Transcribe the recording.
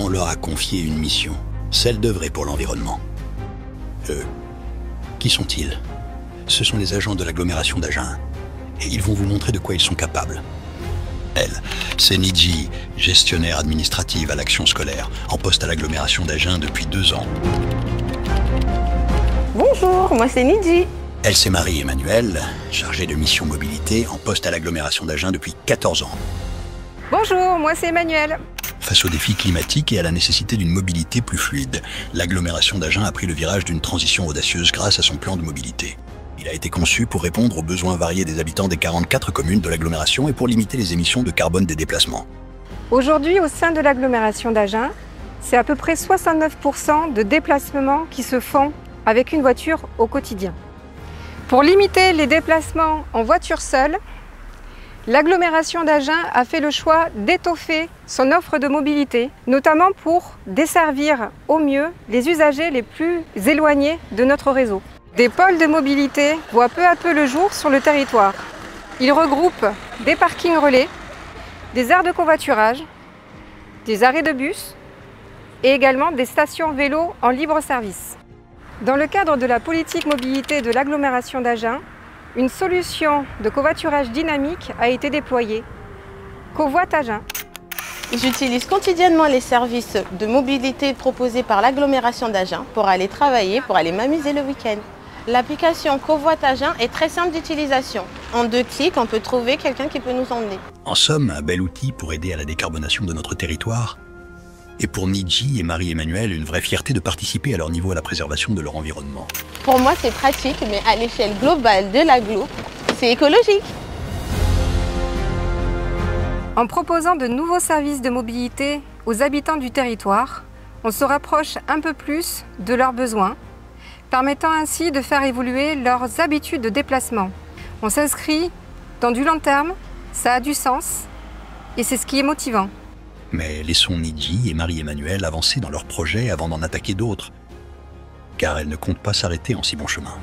On leur a confié une mission, celle d'œuvrer pour l'environnement. Qui sont-ils? Ce sont les agents de l'agglomération d'Agen. Et ils vont vous montrer de quoi ils sont capables. Elle, c'est Nidji, gestionnaire administrative à l'action scolaire, en poste à l'agglomération d'Agen depuis 2 ans. Bonjour, moi c'est Nidji. Elle, c'est Marie-Emmanuelle, chargée de mission mobilité, en poste à l'agglomération d'Agen depuis 14 ans. Bonjour, moi c'est Emmanuel. Face aux défis climatiques et à la nécessité d'une mobilité plus fluide, l'agglomération d'Agen a pris le virage d'une transition audacieuse grâce à son plan de mobilité. Il a été conçu pour répondre aux besoins variés des habitants des 44 communes de l'agglomération et pour limiter les émissions de carbone des déplacements. Aujourd'hui, au sein de l'agglomération d'Agen, c'est à peu près 69% de déplacements qui se font avec une voiture au quotidien. Pour limiter les déplacements en voiture seule, l'agglomération d'Agen a fait le choix d'étoffer son offre de mobilité, notamment pour desservir au mieux les usagers les plus éloignés de notre réseau. Des pôles de mobilité voient peu à peu le jour sur le territoire. Ils regroupent des parkings relais, des aires de covoiturage, des arrêts de bus et également des stations vélo en libre service. Dans le cadre de la politique mobilité de l'agglomération d'Agen, une solution de covoiturage dynamique a été déployée. Covoit Agen. J'utilise quotidiennement les services de mobilité proposés par l'agglomération d'Agen pour aller travailler, pour aller m'amuser le week-end. L'application Covoit Agen est très simple d'utilisation. En 2 clics, on peut trouver quelqu'un qui peut nous emmener. En somme, un bel outil pour aider à la décarbonation de notre territoire. Et pour Nidji et Marie-Emmanuelle, une vraie fierté de participer à leur niveau à la préservation de leur environnement. Pour moi, c'est pratique, mais à l'échelle globale de l'agglo, c'est écologique. En proposant de nouveaux services de mobilité aux habitants du territoire, on se rapproche un peu plus de leurs besoins, permettant ainsi de faire évoluer leurs habitudes de déplacement. On s'inscrit dans du long terme, ça a du sens et c'est ce qui est motivant. Mais laissons Nidji et Marie-Emmanuelle avancer dans leurs projets avant d'en attaquer d'autres, car elles ne comptent pas s'arrêter en si bon chemin.